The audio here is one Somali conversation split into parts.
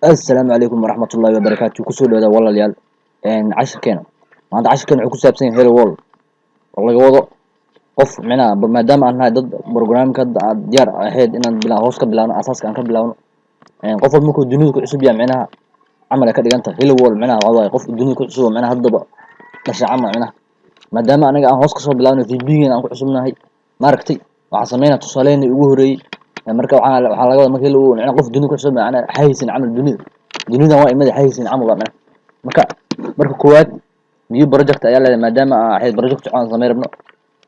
السلام عليكم ورحمة الله وبركاته كسو dhawada walaalayaal cashirkeena maanta cashirkeena wuxuu ku saabsan yahay hello world oo laga wado qof micnaha maadaama aan nahay dad programka diyaar ahayd inaan hoos ka bilaawno asaaska aan ka bilaawno qof walba markuu dunida ku cusub yahay micnaha camal ay ka dhigan tahay hello world micnaha waa qof dunida ku cusub micnaha haddaba dhashay camal micnaha maadaama anaga aan hoos ka soo bilaawno VB-gan aan ku cusubnahay maaragtay waxaan sameynaa tusaaleyn ugu horeeyay marka waxaan laga wadaa markii uu micnaha qof dunida ku cusub macnaha haysin camal dunida waa imada haysin camal waa marka koowaad new project ayaa leedahay maadaama ahayd project aan sameyn rabno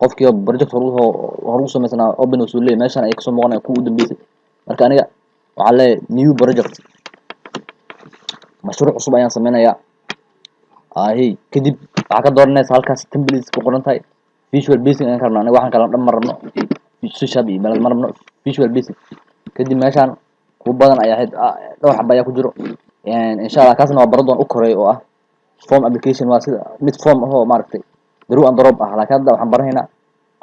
qofkii project horu sameysana open uu leeyahay meeshan ay ka soo muuqanayaan ku u dambeysay marka aniga waxaan leeyahay new project mashruuc cusub ayaan sameynayaa kadib waxaa ka dooranaysa halkaas templates ku qoran tahay visual basic ayaan ka rabnaa aniga waxaan kala dhan marabno C# iyo bal marabno visual basic kadib meeshan ku badan ayaa ahayd dhowr xaba ayaa ku jiro insha Allah kaasna waa baradoon u koray oo ah form application waa sida mid form ah oo maaragtay drag and drop ah laakiin hadda waxaan baranaynaa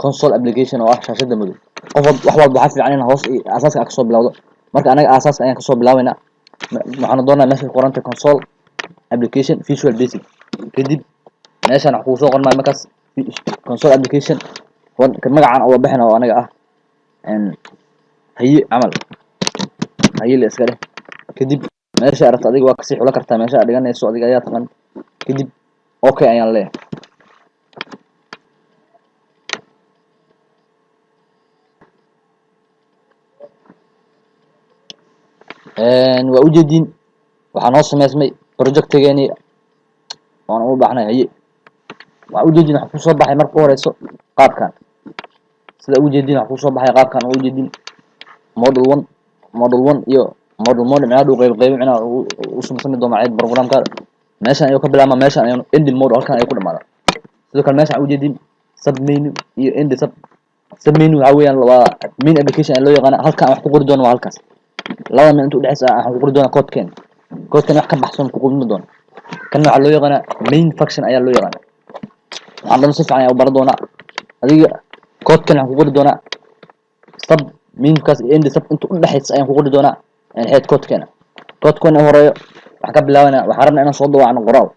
console application oo ah shaashada madow wax walba waxa fiican in hoos asaaska ka soo bilowdo marka anaga asaaska ayaan ka soo bilaabaynaa waxaan doonayaa meesha ku qoranta console application visual basic kadib meeshan waxa ku soo qornaa markaas console application magacaan oo bixina oo anaga ah haye camal haye la iska leh kadib meesha aragta adiga waa kasii xula kartaa meesha dhiganayso adiga ayaa taqaan kadib okay ayaan leeyahay waa ujeedin waxaan noo sameysmay projectigeeni waan u baahnay haye waa ujeedin waxa ku soo baxay marka u horeyso qaabkan sida ujeedin waxa ku soo baxay qaabkan oo ujeedin model 1 iyo model micnaha qayb micnaha u sameysmay doomaceed programka meeshan ayuu ka bilaabmaa meeshan ayuu ending mode halkan ay ku dhamaado sidoo kale meeshan ujeedin sub menu iyo end sub menu waxa weeyaan waa main application loo yaqaan halkan wax ku qori doono waa halkaas labada min inta u dhaxaysa waxaan ku qori doonaa code-keen wax ka baxsan ku qori doono kan waxa loo yaqaan main function ayaa loo yaqaan waxaan dhan si fiican u baran doonaa adiga code-kan waxaan ku qori doonaa sub main kaas end sub inta u dhaxaysa ayaan ku qori doonaa head code-keena horeeyo waxaan ka bilaabanaa waxaan rabnaa inaan soo dhawaacno qoraal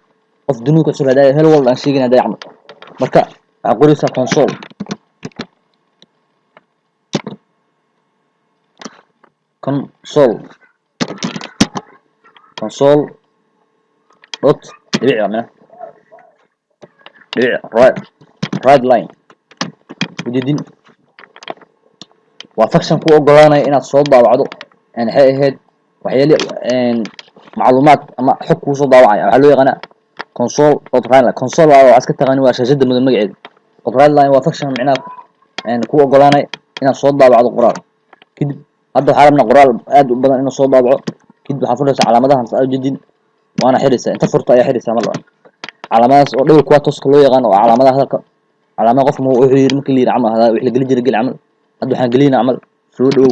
qof dunida ku cusub haday hello world aan sheegayna haday camal marka waxaan qoraysaa console dot right line ujeedin waa function ku ogolaanaya inaad soo daawacdo waxay ahayd waxyaalo macluumaad ama xog ku soo daawacaya waxa loo yaqaan console dot right line console waa iska taqaan waa shaashada madow magaceeda dot right line waa function micnaha ku ogolaanaya inaad soo daawacdo qoraal kadib hadda waxaan rabnaa qoraal aad u badan inuu soo daabaco kadib waxaa furaysaa calaamadahan saa ujeedin waana xiraysaa inta furto ayaa xiraysaa mar labaad calaamadaas oo dhowr kuwa tooska loo yaqaan oo calaamadaha hadalka calaamada qof wuxuu yiri markii la yiri camal hada wixii la gali jiray gal camal hadda waxaan galina camal soo dhawow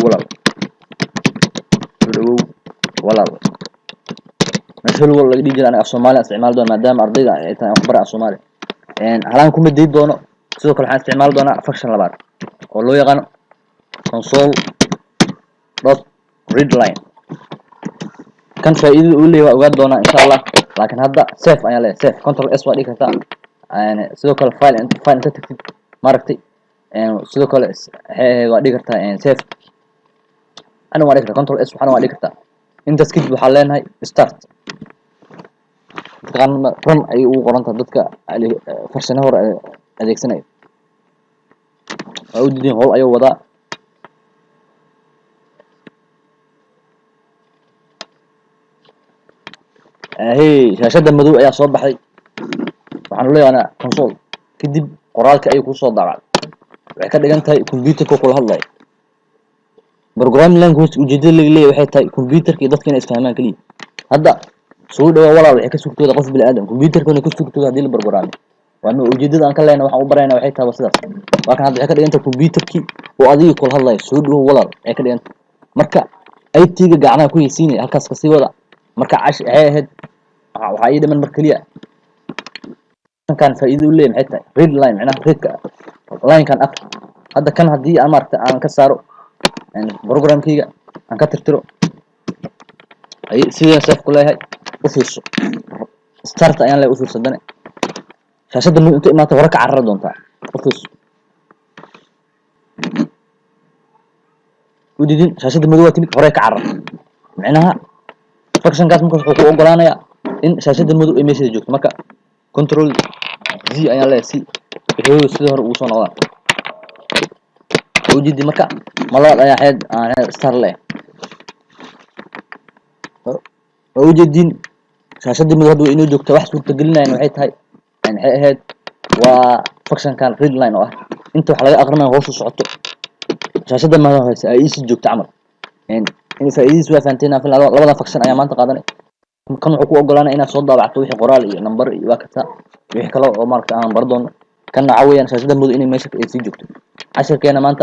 walaal meesha lagu laga dhigi jiray aniga Soomaaliya isticmaal doona maadaama ardayda ay tahay waxbar Soomaali halaan kuma diid doono sidoo kale waxaan isticmaal doonaa function labaad oo loo yaqaan console dot read line kan faa'iido uu leeyahay ogaad doona insha Allah laakiin hadda save ayaan leeyahay save control s waa dhigi kartaa sidoo kale file inta tagtid maaragtay sidoo kale waa dhigi kartaa save ana waa dhigi kartaa control s waxana waa dhigi kartaa intaas kadib waxaan leenahay start run ay ugu qoran tahay dadka farshaxan hore adeegsanaya waa ujeedin howl ayuu wadaa shaashada madow ayaa soo baxay waxaan leeyahay console kadib qoraalka ay ku soo daabacay waxay ka dhigan tahay computerka kula hadlay programming language ujeedada laga leeyahay waxay tahay computerka dadka inay isfahmaan kaliya hadda soo dhawaad walaal waxay ka sugtooda qof bil aadam computerka inay ku sugtooda hadii la programming waa ujeedada aan ka leenahay waxaan u baraynaa waxay tahay sidaas laakiin hadda waxay ka dhigan tahay computerki oo adiga kula hadlay soo dhawaad walaal ay ka dhigan marka IT-ga gacanaha ku yeesiinay halkaas ka sii wada marka waxay ahayd waxa ay dhiman mar kaliya kan faa'iido u leeyahay maxay tahay read line macnaha readka line kan af hadda kan hadii aan ka saaro programkayga aan ka tirtiro ay sidaan saf ku leeyahay u fiirso start ayaan leeyahay u fiirsadane shaashada mid inta imaata hore ka carara doontaa u fiirso وديدين شاشة المدوة تميك هراء كعرف معناها فاكشن كاس ممكن تقول أقولانا يا إن شاشة المدوة إيميشي جوك مكا كنترول زي أيان لا سي هو السير وصون الله وديدي مكا ملا يا حد أنا ستار له وديدين شاشة المدوة دو إنه جوك توحش وتقلنا إنه حيت هاي يعني هاد وفاكشن كان ريد لاين واه أنتوا حلقة أقرنا غوص صعدتوا شاشة ما هو أيش جوك تعمل يعني إن فايدة سوى فانتنا في لبضا فاكشن أيام ما تقادني كانوا حكوا أقولنا إن صودا بعتوا وحي قرال نمبر وقتها وحي كلا مارك أنا برضون كان عويا شاشة مود إني ماشي في جوكت 10 كان ما أنت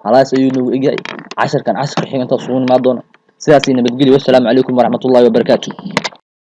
على سيونو إجاي 10 كان 10 حين أنت تصوني ما دون سياسي نبتقولي والسلام عليكم ورحمة الله وبركاته